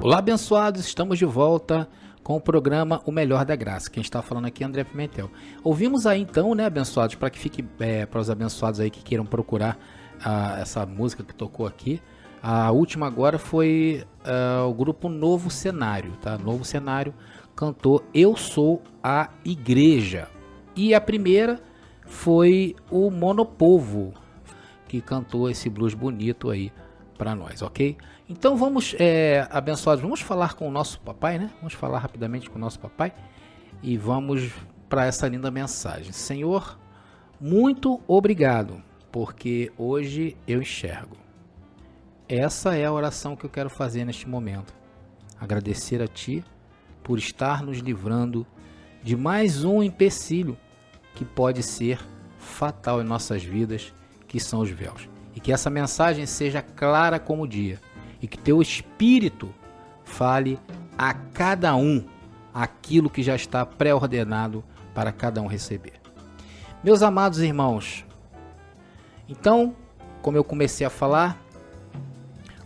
Olá, abençoados, estamos de volta com o programa O Melhor da Graça. Quem está falando aqui é André Pimentel. Ouvimos aí então, né, abençoados, para que fique para os abençoados aí que queiram procurar essa música que tocou aqui. A última agora foi o grupo Novo Cenário, tá? Novo Cenário cantou Eu Sou a Igreja. E a primeira foi o Monopovo, que cantou esse blues bonito aí para nós, ok? Então vamos, abençoados, vamos falar com o nosso papai, né? Vamos falar rapidamente com o nosso papai e vamos para essa linda mensagem. Senhor, muito obrigado, porque hoje eu enxergo. Essa é a oração que eu quero fazer neste momento. Agradecer a Ti por estar nos livrando de mais um empecilho que pode ser fatal em nossas vidas, que são os véus. E que essa mensagem seja clara como o dia. E que Teu Espírito fale a cada um aquilo que já está pré-ordenado para cada um receber. Meus amados irmãos, então, como eu comecei a falar,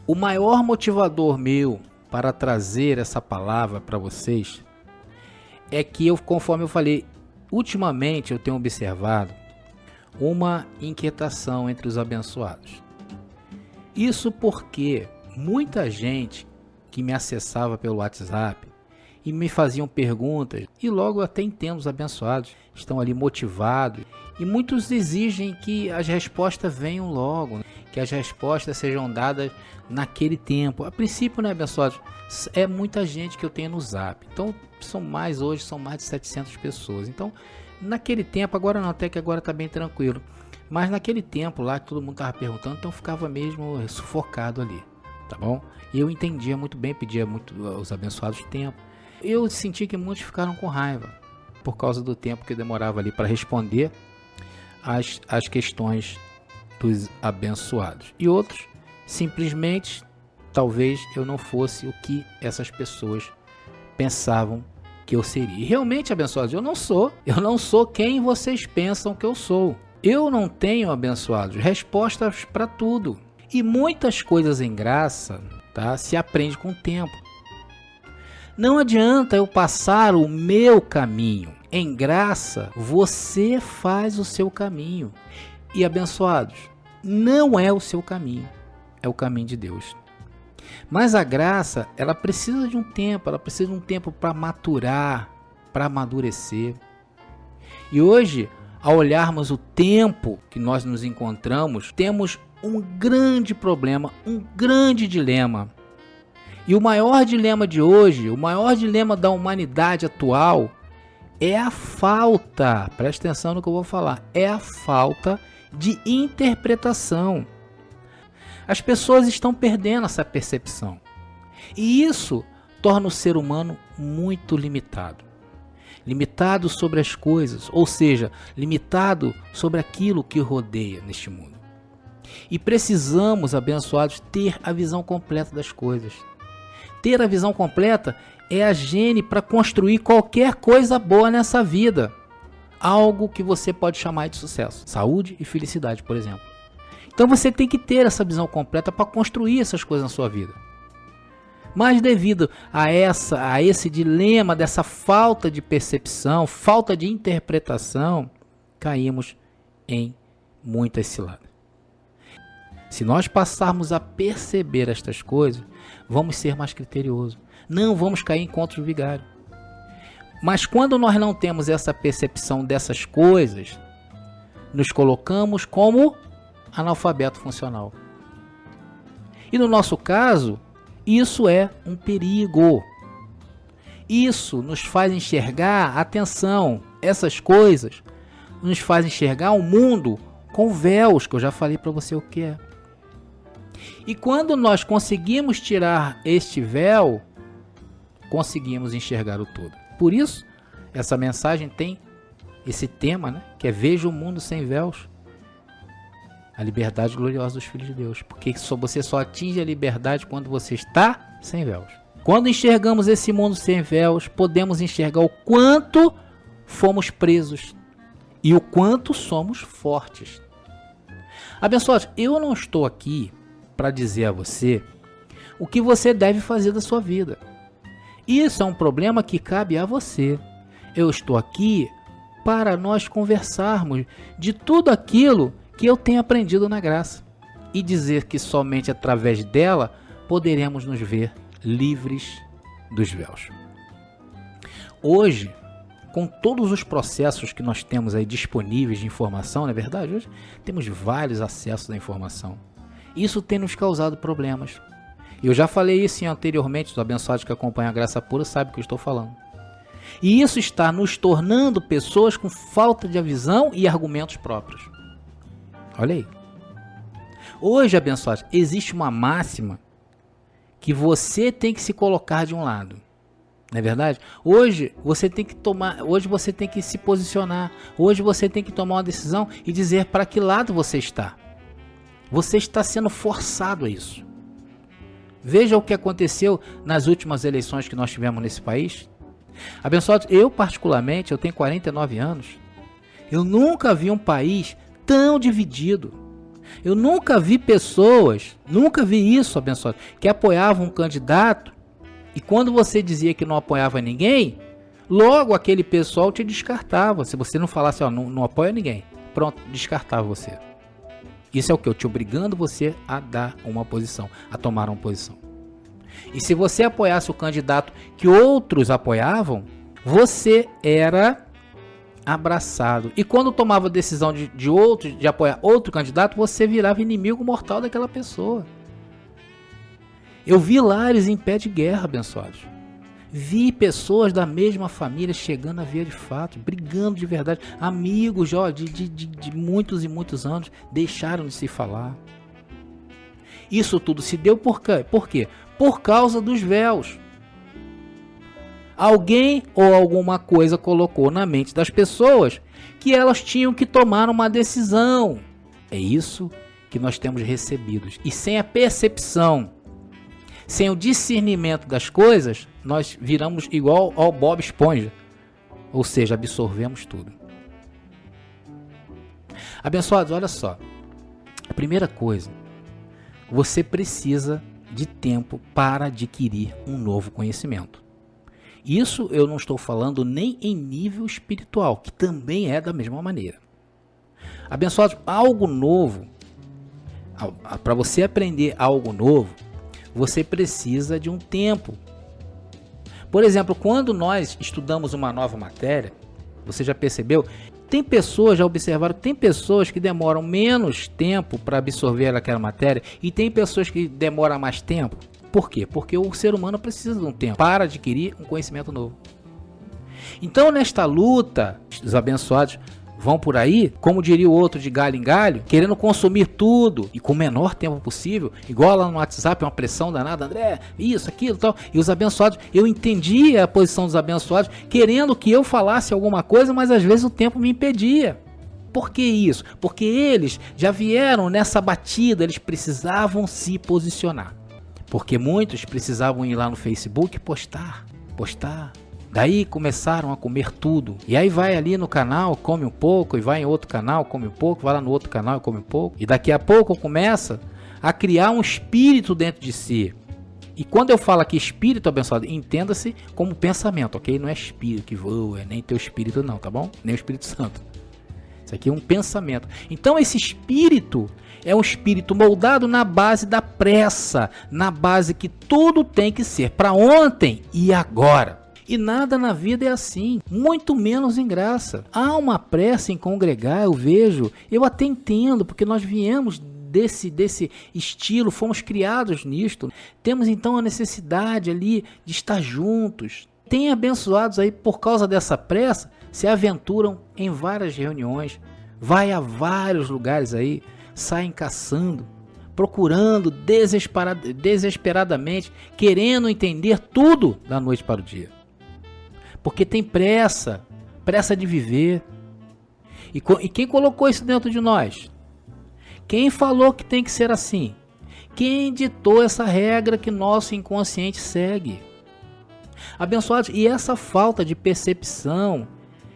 o maior motivador meu para trazer essa palavra para vocês é que conforme eu falei, ultimamente eu tenho observado uma inquietação entre os abençoados. Isso porque muita gente que me acessava pelo WhatsApp e me faziam perguntas, e logo eu até entendo os abençoados, estão ali motivados, e muitos exigem que as respostas venham logo, que as respostas sejam dadas naquele tempo. A princípio, né, abençoados, é muita gente que eu tenho no Zap, então hoje são mais de 700 pessoas, então naquele tempo, agora não, até que agora está bem tranquilo, mas naquele tempo lá que todo mundo estava perguntando, então eu ficava mesmo sufocado ali, tá bom? E eu entendia muito bem, pedia muito aos abençoados tempo. Eu senti que muitos ficaram com raiva por causa do tempo que eu demorava ali para responder as questões dos abençoados. E outros, simplesmente, talvez eu não fosse o que essas pessoas pensavam que eu seria. E realmente, abençoados, eu não sou quem vocês pensam que eu sou. Eu não tenho, abençoados, respostas para tudo. E muitas coisas em graça, tá, se aprende com o tempo. Não adianta eu passar o meu caminho. Em graça, você faz o seu caminho. E abençoados, não é o seu caminho, é o caminho de Deus. Mas a graça, ela precisa de um tempo, para maturar, para amadurecer. E hoje, ao olharmos o tempo que nós nos encontramos, temos um grande problema, um grande dilema. E o maior dilema de hoje, o maior dilema da humanidade atual é a falta, presta atenção no que eu vou falar, é a falta de interpretação. As pessoas estão perdendo essa percepção. E isso torna o ser humano muito limitado. Limitado sobre as coisas, ou seja, limitado sobre aquilo que rodeia neste mundo. E precisamos, abençoados, ter a visão completa das coisas. Ter a visão completa é a gene para construir qualquer coisa boa nessa vida. Algo que você pode chamar de sucesso. Saúde e felicidade, por exemplo. Então você tem que ter essa visão completa para construir essas coisas na sua vida. Mas devido a esse dilema, dessa falta de percepção, falta de interpretação, caímos em muitas ciladas. Se nós passarmos a perceber estas coisas, vamos ser mais criteriosos. Não vamos cair em contos de vigário. Mas quando nós não temos essa percepção dessas coisas, nos colocamos como analfabeto funcional. E no nosso caso, isso é um perigo. Isso nos faz enxergar, atenção, essas coisas nos faz enxergar um mundo com véus, que eu já falei para você o que é. E quando nós conseguimos tirar este véu, conseguimos enxergar o todo. Por isso, essa mensagem tem esse tema, né, que é Veja o Mundo Sem Véus. A liberdade gloriosa dos filhos de Deus. Porque você só atinge a liberdade quando você está sem véus. Quando enxergamos esse mundo sem véus, podemos enxergar o quanto fomos presos e o quanto somos fortes. Abençoados, eu não estou aqui para dizer a você o que você deve fazer da sua vida. Isso é um problema que cabe a você. Eu estou aqui para nós conversarmos de tudo aquilo que eu tenho aprendido na graça e dizer que somente através dela poderemos nos ver livres dos véus. Hoje, com todos os processos que nós temos aí disponíveis de informação, não é verdade? Hoje temos vários acessos à informação. Isso tem nos causado problemas. Eu já falei isso anteriormente, os abençoados que acompanham a graça pura sabem o que eu estou falando. E isso está nos tornando pessoas com falta de visão e argumentos próprios. Olha aí. Hoje, abençoados, existe uma máxima que você tem que se colocar de um lado. Não é verdade? Hoje você tem que se posicionar. Hoje você tem que tomar uma decisão e dizer para que lado você está. Você está sendo forçado a isso. Veja o que aconteceu nas últimas eleições que nós tivemos nesse país. Abençoados, eu particularmente, eu tenho 49 anos. Eu nunca vi um país tão dividido. Eu nunca vi pessoas, nunca vi isso, abençoados, que apoiavam um candidato e quando você dizia que não apoiava ninguém, logo aquele pessoal te descartava. Se você não falasse, ó, não apoia ninguém, pronto, descartava você. Isso é o que? Eu te obrigando você a dar uma posição, a tomar uma posição. E se você apoiasse o candidato que outros apoiavam, você era abraçado. E quando tomava a decisão de apoiar outro candidato, você virava inimigo mortal daquela pessoa. Eu vi lares em pé de guerra, abençoados. Vi pessoas da mesma família chegando a via de fato, brigando de verdade. Amigos ó, de muitos e muitos anos deixaram de se falar. Isso tudo se deu por quê? Por quê? Por causa dos véus. Alguém ou alguma coisa colocou na mente das pessoas que elas tinham que tomar uma decisão. É isso que nós temos recebido. E sem a percepção, sem o discernimento das coisas, nós viramos igual ao Bob Esponja. Ou seja, absorvemos tudo. Abençoados, olha só. A primeira coisa, você precisa de tempo para adquirir um novo conhecimento. Isso eu não estou falando nem em nível espiritual, que também é da mesma maneira. Abençoados, algo novo, para você aprender algo novo, você precisa de um tempo. Por exemplo, quando nós estudamos uma nova matéria, você já percebeu? Tem pessoas, já observaram, tem pessoas que demoram menos tempo para absorver aquela matéria e tem pessoas que demoram mais tempo. Por quê? Porque o ser humano precisa de um tempo para adquirir um conhecimento novo. Então, nesta luta, os abençoados vão por aí, como diria o outro, de galho em galho, querendo consumir tudo e com o menor tempo possível, igual lá no WhatsApp, uma pressão danada, André, isso, aquilo, tal. E os abençoados, eu entendia a posição dos abençoados, querendo que eu falasse alguma coisa, mas às vezes o tempo me impedia. Por que isso? Porque eles já vieram nessa batida, eles precisavam se posicionar. Porque muitos precisavam ir lá no Facebook postar. Daí começaram a comer tudo. E aí vai ali no canal, come um pouco, e vai em outro canal, come um pouco, vai lá no outro canal e come um pouco. E daqui a pouco começa a criar um espírito dentro de si. E quando eu falo aqui espírito, abençoado, entenda-se como pensamento, ok? Não é espírito que voa, nem teu espírito não, tá bom? Nem o Espírito Santo. Isso aqui é um pensamento. Então esse espírito é um espírito moldado na base da pressa, na base que tudo tem que ser para ontem e agora. E nada na vida é assim, muito menos em graça. Há uma pressa em congregar, eu vejo, eu até entendo, porque nós viemos desse estilo, fomos criados nisto. Temos então a necessidade ali de estar juntos. Tem abençoados aí, por causa dessa pressa, se aventuram em várias reuniões, vai a vários lugares aí, saem caçando, procurando desesperadamente, querendo entender tudo da noite para o dia. Porque tem pressa de viver. E quem colocou isso dentro de nós? Quem falou que tem que ser assim? Quem ditou essa regra que nosso inconsciente segue? Abençoados, e essa falta de percepção,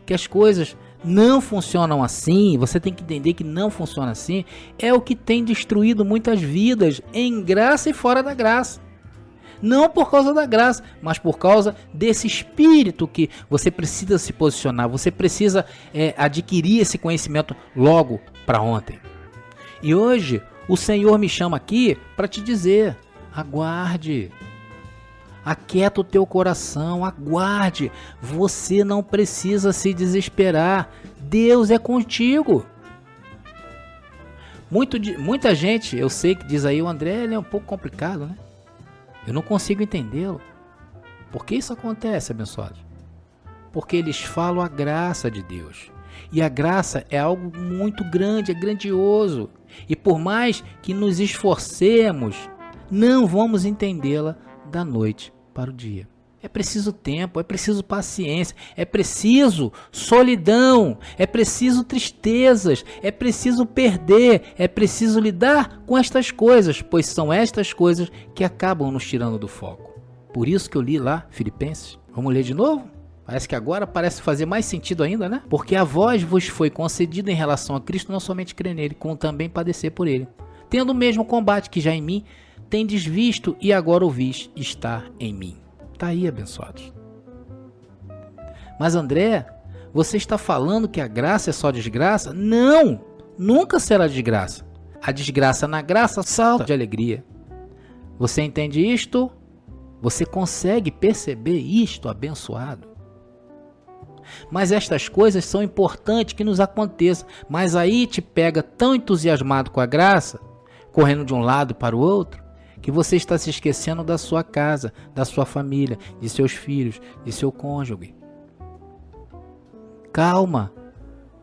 que as coisas não funcionam assim, você tem que entender que não funciona assim, é o que tem destruído muitas vidas, em graça e fora da graça. Não por causa da graça, mas por causa desse espírito que você precisa se posicionar, você precisa adquirir esse conhecimento logo para ontem. E hoje o Senhor me chama aqui para te dizer: aguarde, aquieta o teu coração, aguarde, você não precisa se desesperar, Deus é contigo. Muita gente, eu sei que diz aí, o André ele é um pouco complicado, né? Eu não consigo entendê-lo. Por que isso acontece, abençoado? Porque eles falam a graça de Deus. E a graça é algo muito grande, é grandioso. E por mais que nos esforcemos, não vamos entendê-la da noite para o dia. É preciso tempo, é preciso paciência, é preciso solidão, é preciso tristezas, é preciso perder, é preciso lidar com estas coisas, pois são estas coisas que acabam nos tirando do foco. Por isso que eu li lá, Filipenses. Vamos ler de novo? Parece que agora parece fazer mais sentido ainda, né? Porque a vós vos foi concedida em relação a Cristo não somente crer nele, como também padecer por ele, tendo o mesmo combate que já em mim tendes visto e agora ouvis estar em mim. Está aí, abençoados. Mas André, você está falando que a graça é só desgraça? Não, nunca será desgraça. A desgraça na graça salta de alegria. Você entende isto? Você consegue perceber isto, abençoado? Mas estas coisas são importantes que nos aconteçam. Mas aí te pega tão entusiasmado com a graça, correndo de um lado para o outro, que você está se esquecendo da sua casa, da sua família, de seus filhos, de seu cônjuge. Calma,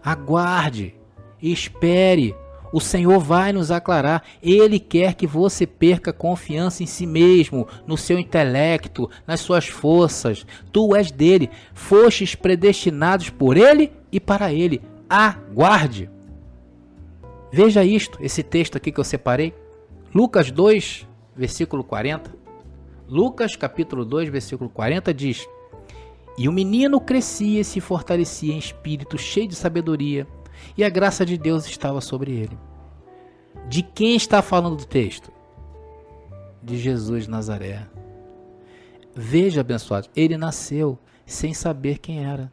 aguarde, espere, o Senhor vai nos aclarar. Ele quer que você perca confiança em si mesmo, no seu intelecto, nas suas forças. Tu és dele, fostes predestinados por ele e para ele. Aguarde. Veja isto, esse texto aqui que eu separei. Lucas 2, versículo 40. Lucas capítulo 2, versículo 40 diz: E o menino crescia e se fortalecia em espírito, cheio de sabedoria, e a graça de Deus estava sobre ele. De quem está falando do texto? De Jesus de Nazaré. Veja, abençoado, ele nasceu sem saber quem era.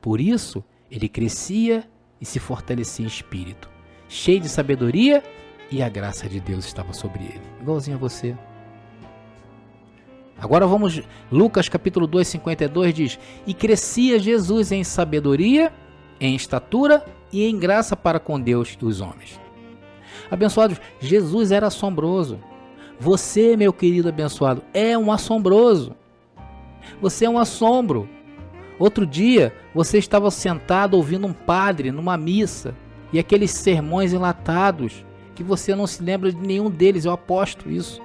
Por isso, ele crescia e se fortalecia em espírito, cheio de sabedoria, e a graça de Deus estava sobre ele. Igualzinho a você. Agora vamos, Lucas capítulo 2, 52 diz: E crescia Jesus em sabedoria, em estatura e em graça para com Deus e os homens. Abençoados, Jesus era assombroso. Você, meu querido abençoado, é um assombroso. Você é um assombro. Outro dia, você estava sentado ouvindo um padre numa missa, e aqueles sermões enlatados, que você não se lembra de nenhum deles, eu aposto isso.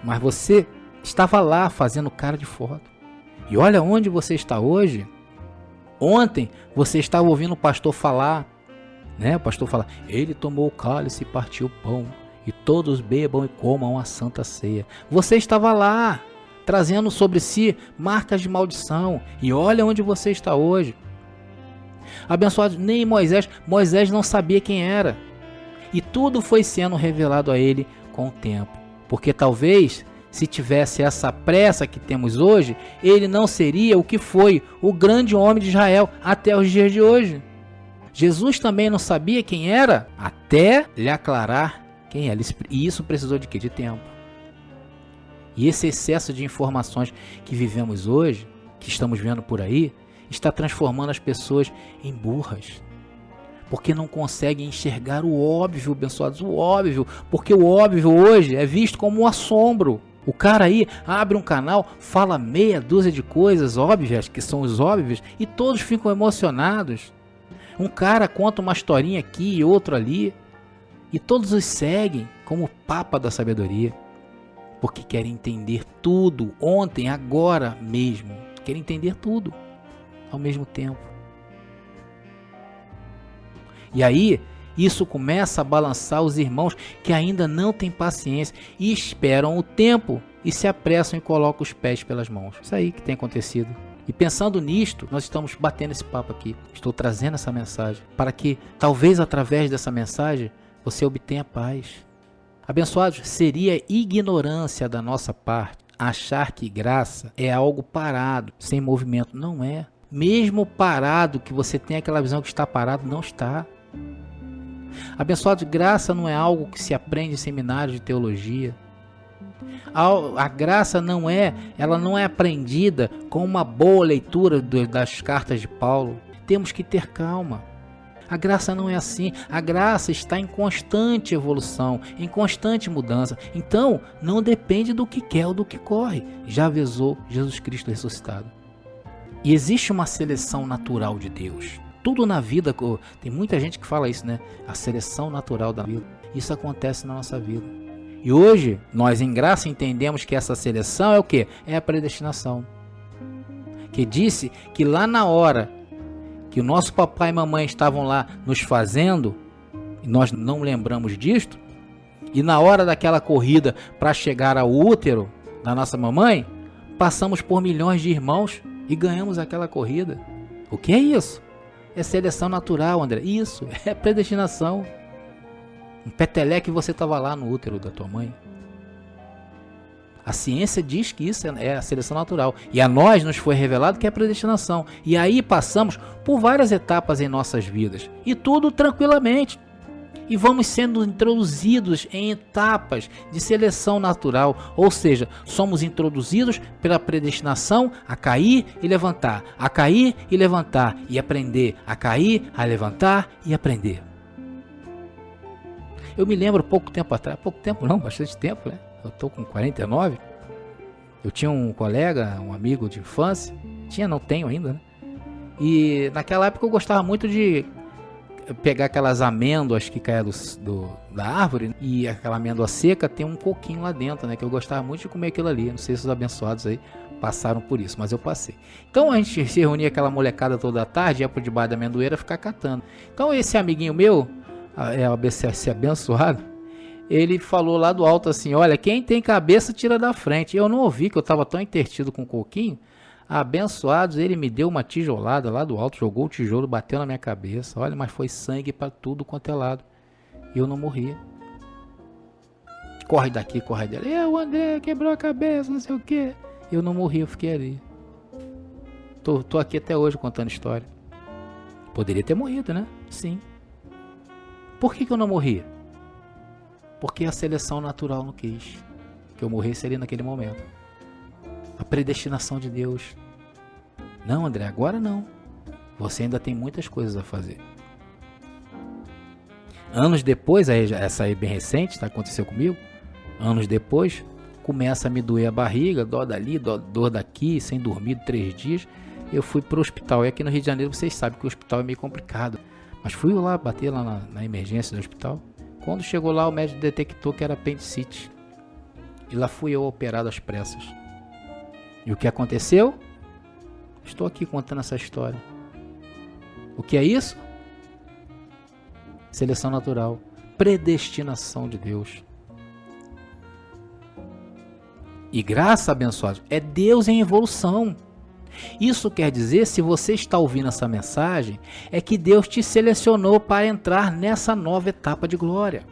Mas você estava lá fazendo cara de foto. E olha onde você está hoje. Ontem você estava ouvindo o pastor falar, né? O pastor fala: ele tomou o cálice e partiu o pão, e todos bebam e comam a santa ceia. Você estava lá, trazendo sobre si marcas de maldição. E olha onde você está hoje. Abençoado, nem Moisés não sabia quem era. E tudo foi sendo revelado a ele com o tempo. Porque talvez, se tivesse essa pressa que temos hoje, ele não seria o que foi, o grande homem de Israel até os dias de hoje. Jesus também não sabia quem era, até lhe aclarar quem era. E isso precisou de quê? De tempo. E esse excesso de informações que vivemos hoje, que estamos vendo por aí, está transformando as pessoas em burras. Porque não conseguem enxergar o óbvio, abençoados, o óbvio. Porque o óbvio hoje é visto como um assombro. O cara aí abre um canal, fala meia dúzia de coisas óbvias, que são os óbvios, e todos ficam emocionados. Um cara conta uma historinha aqui e outro ali, e todos os seguem como papa da sabedoria. Porque querem entender tudo, ontem, agora mesmo. Querem entender tudo ao mesmo tempo. E aí, isso começa a balançar os irmãos que ainda não têm paciência e esperam o tempo e se apressam e colocam os pés pelas mãos. Isso aí que tem acontecido. E pensando nisto, nós estamos batendo esse papo aqui. Estou trazendo essa mensagem para que, talvez através dessa mensagem, você obtenha paz. Abençoados, seria ignorância da nossa parte achar que graça é algo parado, sem movimento. Não é. Mesmo parado, que você tem aquela visão que está parado, não está. Abençoado, graça não é algo que se aprende em seminários de teologia. A graça ela não é aprendida com uma boa leitura das cartas de Paulo. Temos que ter calma. A graça não é assim. A graça está em constante evolução, em constante mudança. Então, não depende do que quer ou do que corre. Já avisou Jesus Cristo ressuscitado. E existe uma seleção natural de Deus. Tudo na vida, tem muita gente que fala isso, né? A seleção natural da vida. Isso acontece na nossa vida. E hoje, nós em graça entendemos que essa seleção é o quê? É a predestinação. Que disse que lá na hora que o nosso papai e mamãe estavam lá nos fazendo, e nós não lembramos disto, e na hora daquela corrida para chegar ao útero da nossa mamãe, passamos por milhões de irmãos e ganhamos aquela corrida. O que é isso? É seleção natural, André. Isso, é predestinação. Um peteleque, você estava lá no útero da tua mãe. A ciência diz que isso é a seleção natural. E a nós nos foi revelado que é a predestinação. E aí passamos por várias etapas em nossas vidas. E tudo tranquilamente. E vamos sendo introduzidos em etapas de seleção natural. Ou seja, somos introduzidos pela predestinação a cair e levantar. A cair e levantar. E aprender. A cair, a levantar e aprender. Eu me lembro pouco tempo atrás. Pouco tempo não, bastante tempo, né? Eu estou com 49. Eu tinha um colega, um amigo de infância. Não tenho ainda, né? E naquela época eu gostava muito de pegar aquelas amêndoas que caíam da árvore. E aquela amêndoa seca tem um coquinho lá dentro, né? Que eu gostava muito de comer aquilo ali. Não sei se os abençoados aí passaram por isso, mas eu passei. Então a gente se reunia aquela molecada toda a tarde, ia por debaixo da amendoeira ficar catando. Então esse amiguinho meu, esse abençoado, ele falou lá do alto assim: olha, quem tem cabeça tira da frente. Eu não ouvi, que eu estava tão intertido com o coquinho. Abençoados, ele me deu uma tijolada lá do alto, jogou o tijolo, bateu na minha cabeça. Olha, mas foi sangue para tudo quanto é lado. E eu não morri. Corre daqui, corre dali. O André quebrou a cabeça, não sei o que. Eu não morri, eu fiquei ali. Tô aqui até hoje contando história. Poderia ter morrido, né? Sim. Por que eu não morri? Porque a seleção natural não quis que eu morresse ali naquele momento. A predestinação de Deus. Não, André, agora não. Você ainda tem muitas coisas a fazer. Anos depois, essa aí bem recente, tá, aconteceu comigo. Anos depois, começa a me doer a barriga, dor dali, dor daqui, sem dormir 3 dias. Eu fui pro hospital. E aqui no Rio de Janeiro vocês sabem que o hospital é meio complicado. Mas fui lá, bater lá na emergência do hospital. Quando chegou lá, o médico detectou que era apendicite. E lá fui eu operado às pressas. E o que aconteceu? Estou aqui contando essa história. O que é isso? Seleção natural. Predestinação de Deus. E graça, abençoados, é Deus em evolução. Isso quer dizer, se você está ouvindo essa mensagem, é que Deus te selecionou para entrar nessa nova etapa de glória.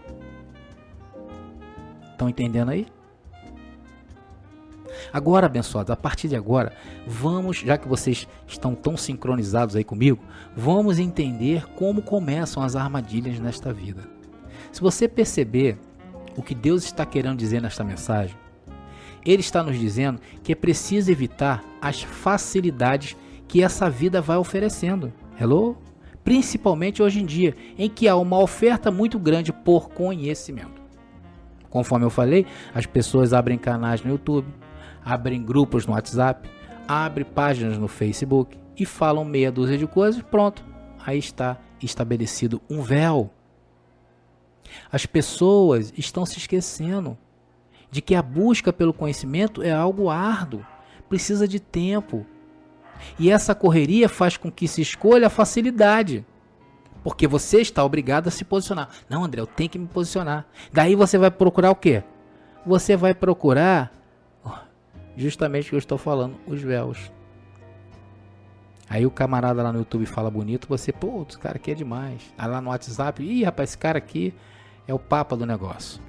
Estão entendendo aí? Agora, abençoados, a partir de agora, vamos, já que vocês estão tão sincronizados aí comigo, vamos entender como começam as armadilhas nesta vida. Se você perceber o que Deus está querendo dizer nesta mensagem, Ele está nos dizendo que é preciso evitar as facilidades que essa vida vai oferecendo. Hello? Principalmente hoje em dia, em que há uma oferta muito grande por conhecimento. Conforme eu falei, as pessoas abrem canais no YouTube, abrem grupos no WhatsApp, abrem páginas no Facebook e falam meia dúzia de coisas, pronto. Aí está estabelecido um véu. As pessoas estão se esquecendo de que a busca pelo conhecimento é algo árduo, precisa de tempo. E essa correria faz com que se escolha a facilidade, porque você está obrigado a se posicionar. Não, André, eu tenho que me posicionar. Daí você vai procurar o quê? Você vai procurar justamente o que eu estou falando, os véus. Aí o camarada lá no YouTube fala bonito, você, pô, esse cara aqui é demais. Aí lá no WhatsApp, ih, rapaz, esse cara aqui é o papa do negócio.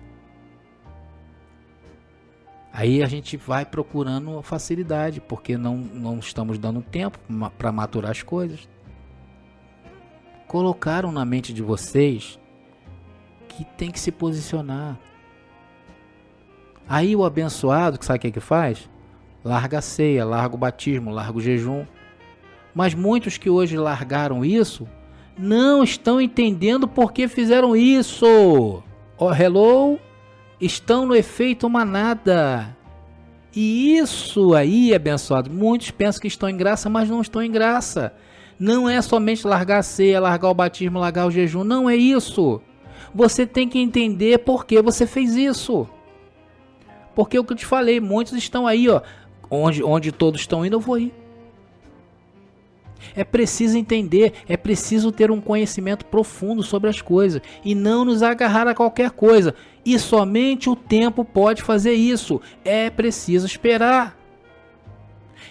Aí a gente vai procurando facilidade, porque não estamos dando tempo para maturar as coisas. Colocaram na mente de vocês que tem que se posicionar. Aí o abençoado, sabe o que é que faz? Larga a ceia, larga o batismo, larga o jejum. Mas muitos que hoje largaram isso, não estão entendendo por que fizeram isso. Oh, hello? Estão no efeito manada. E isso aí, abençoado, muitos pensam que estão em graça, mas não estão em graça. Não é somente largar a ceia, largar o batismo, largar o jejum. Não é isso. Você tem que entender por que você fez isso. Porque é o que eu te falei, muitos estão aí, ó, onde todos estão indo, eu vou ir. É preciso entender, é preciso ter um conhecimento profundo sobre as coisas e não nos agarrar a qualquer coisa. E somente o tempo pode fazer isso. É preciso esperar.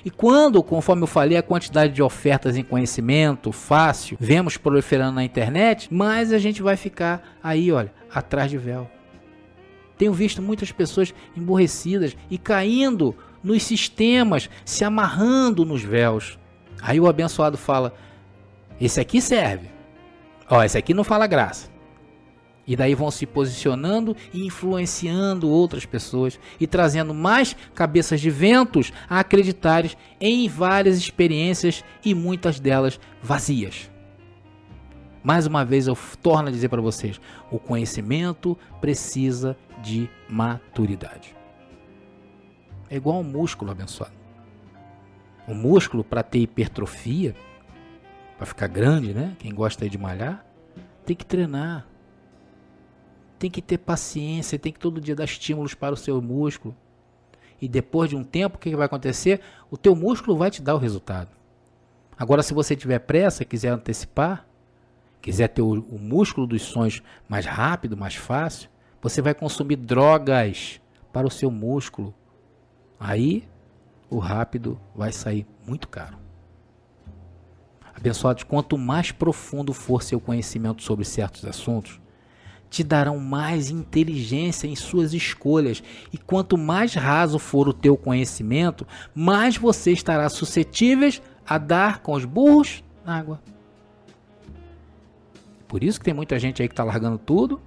E quando, conforme eu falei, a quantidade de ofertas em conhecimento fácil, vemos proliferando na internet, mais a gente vai ficar aí, olha, atrás de véu. Tenho visto muitas pessoas emborrecidas e caindo nos sistemas, se amarrando nos véus. Aí o abençoado fala, esse aqui serve, ó, esse aqui não fala graça. E daí vão se posicionando e influenciando outras pessoas e trazendo mais cabeças de ventos a acreditarem em várias experiências e muitas delas vazias. Mais uma vez eu torno a dizer para vocês, o conhecimento precisa de maturidade. É igual um músculo, abençoado. O músculo, para ter hipertrofia, para ficar grande, né? Quem gosta de malhar, tem que treinar. Tem que ter paciência, tem que todo dia dar estímulos para o seu músculo. E depois de um tempo, o que vai acontecer? O teu músculo vai te dar o resultado. Agora, se você tiver pressa, quiser antecipar, quiser ter o músculo dos sonhos mais rápido, mais fácil, você vai consumir drogas para o seu músculo. Aí, o rápido vai sair muito caro. Abençoados, quanto mais profundo for seu conhecimento sobre certos assuntos, te darão mais inteligência em suas escolhas. E quanto mais raso for o teu conhecimento, mais você estará suscetível a dar com os burros na água. Por isso que tem muita gente aí que está largando tudo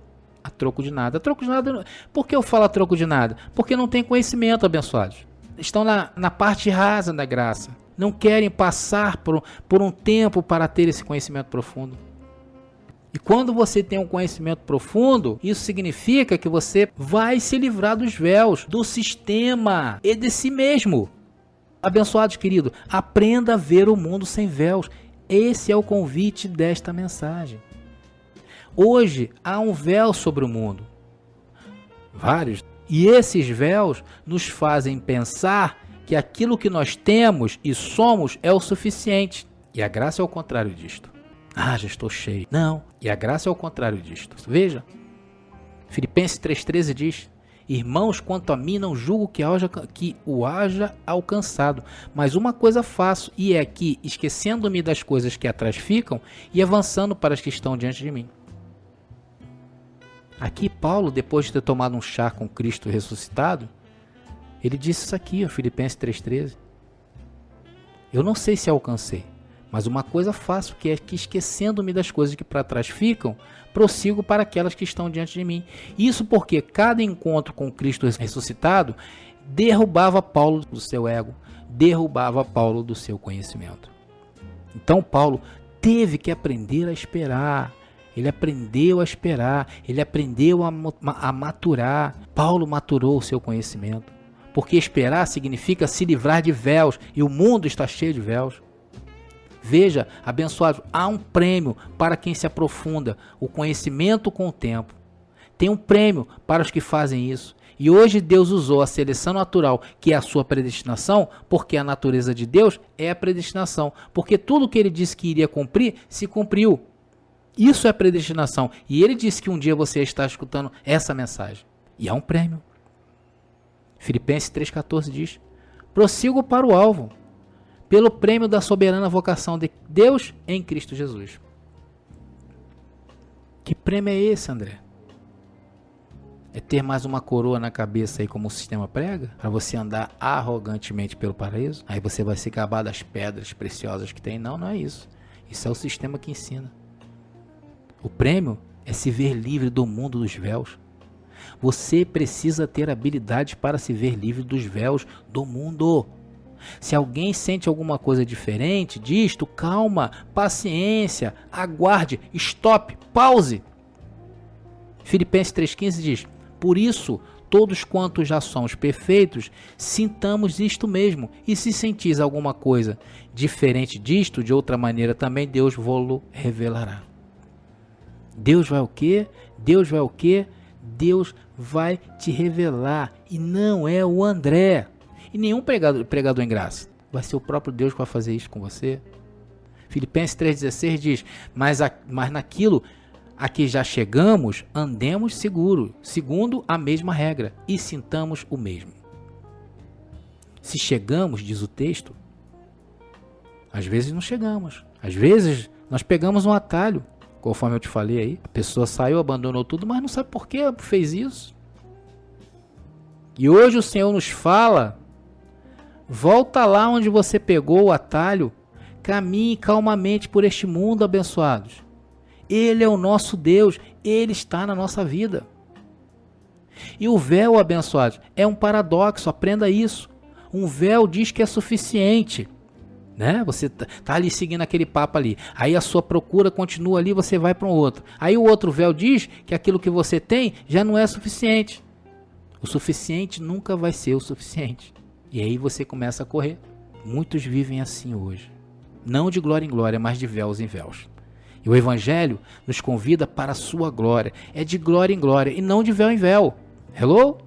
a troco de nada. A troco de nada. Por que eu falo a troco de nada? Porque não tem conhecimento, abençoados. Estão na parte rasa da graça. Não querem passar por um tempo para ter esse conhecimento profundo. E quando você tem um conhecimento profundo, isso significa que você vai se livrar dos véus, do sistema e de si mesmo. Abençoados, querido, aprenda a ver o mundo sem véus. Esse é o convite desta mensagem. Hoje há um véu sobre o mundo. Vários. E esses véus nos fazem pensar que aquilo que nós temos e somos é o suficiente. E a graça é o contrário disto. Ah, já estou cheio. Não, e a graça é o contrário disto. Veja, Filipenses 3,13 diz, irmãos, quanto a mim não julgo que o haja alcançado, mas uma coisa faço, e é que, esquecendo-me das coisas que atrás ficam, e avançando para as que estão diante de mim. Aqui Paulo, depois de ter tomado um chá com Cristo ressuscitado, ele disse isso aqui, Filipenses 3,13. Eu não sei se alcancei, mas uma coisa faço, que é que esquecendo-me das coisas que para trás ficam, prossigo para aquelas que estão diante de mim. Isso porque cada encontro com Cristo ressuscitado derrubava Paulo do seu ego, derrubava Paulo do seu conhecimento. Então Paulo teve que aprender a esperar. Ele aprendeu a esperar, ele aprendeu a maturar. Paulo maturou o seu conhecimento. Porque esperar significa se livrar de véus, e o mundo está cheio de véus. Veja, abençoado, há um prêmio para quem se aprofunda, o conhecimento com o tempo. Tem um prêmio para os que fazem isso. E hoje Deus usou a seleção natural, que é a sua predestinação, porque a natureza de Deus é a predestinação. Porque tudo que ele disse que iria cumprir, se cumpriu. Isso é predestinação. E ele disse que um dia você está escutando essa mensagem. E há um prêmio. Filipenses 3,14 diz, prossigo para o alvo, pelo prêmio da soberana vocação de Deus em Cristo Jesus. Que prêmio é esse, André? É ter mais uma coroa na cabeça aí como o sistema prega? Para você andar arrogantemente pelo paraíso? Aí você vai se gabar das pedras preciosas que tem? Não, não é isso. Isso é o sistema que ensina. O prêmio é se ver livre do mundo dos véus. Você precisa ter habilidade para se ver livre dos véus do mundo. Se alguém sente alguma coisa diferente disto, calma, paciência, aguarde, stop, pause. Filipenses 3,15 diz: por isso, todos quantos já somos perfeitos, sintamos isto mesmo. E se sentis alguma coisa diferente disto, de outra maneira também, Deus vô-lo revelará. Deus vai o quê? Deus vai o quê? Deus vai te revelar. E não é o André. E nenhum pregador em graça. Vai ser o próprio Deus que vai fazer isso com você. Filipenses 3,16 diz: mas naquilo a que já chegamos, andemos seguro, segundo a mesma regra, e sintamos o mesmo. Se chegamos, diz o texto, às vezes não chegamos. Às vezes nós pegamos um atalho, conforme eu te falei aí. A pessoa saiu, abandonou tudo, mas não sabe por que fez isso. E hoje o Senhor nos fala: volta lá onde você pegou o atalho, caminhe calmamente por este mundo, abençoados. Ele é o nosso Deus, Ele está na nossa vida. E o véu, abençoados, é um paradoxo, aprenda isso. Um véu diz que é suficiente, né? Você tá ali seguindo aquele papo ali, aí a sua procura continua ali, você vai para um outro. Aí o outro véu diz que aquilo que você tem já não é suficiente. O suficiente nunca vai ser o suficiente. E aí você começa a correr. Muitos vivem assim hoje. Não de glória em glória, mas de véus em véus. E o Evangelho nos convida para a sua glória. É de glória em glória e não de véu em véu. Hello?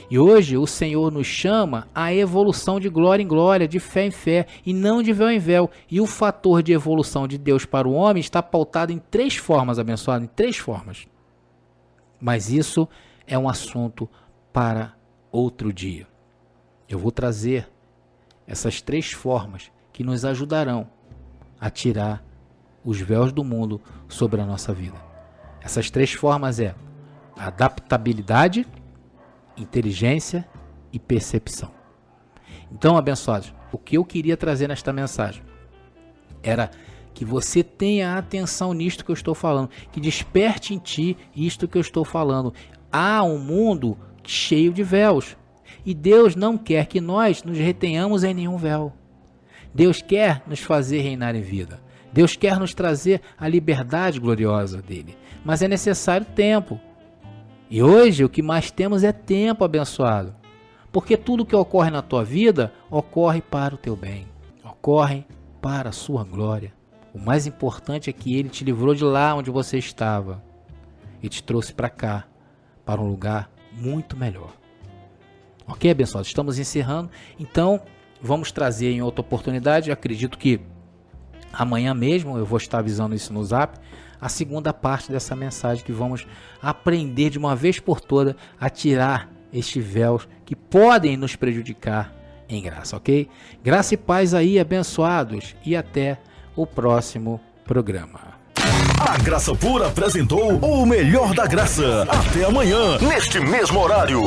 E hoje o Senhor nos chama à evolução de glória em glória, de fé em fé e não de véu em véu. E o fator de evolução de Deus para o homem está pautado em 3 formas, abençoado, em 3 formas. Mas isso é um assunto para outro dia. Eu vou trazer essas 3 formas que nos ajudarão a tirar os véus do mundo sobre a nossa vida. Essas 3 formas é adaptabilidade, inteligência e percepção. Então, abençoados, o que eu queria trazer nesta mensagem era que você tenha atenção nisto que eu estou falando, que desperte em ti isto que eu estou falando. Há um mundo cheio de véus e Deus não quer que nós nos retenhamos em nenhum véu. Deus quer nos fazer reinar em vida. Deus quer nos trazer a liberdade gloriosa dele. Mas é necessário tempo. E hoje o que mais temos é tempo, abençoado. Porque tudo que ocorre na tua vida, ocorre para o teu bem. Ocorre para a sua glória. O mais importante é que ele te livrou de lá onde você estava. E te trouxe para cá, para um lugar muito melhor. Ok, abençoado? Estamos encerrando. Então, vamos trazer em outra oportunidade, acredito que amanhã mesmo, eu vou estar avisando isso no Zap, a segunda parte dessa mensagem, que vamos aprender de uma vez por toda a tirar estes véus que podem nos prejudicar em graça, ok? Graça e paz aí, abençoados, e até o próximo programa. A Graça Pura apresentou o Melhor da Graça. Até amanhã, neste mesmo horário.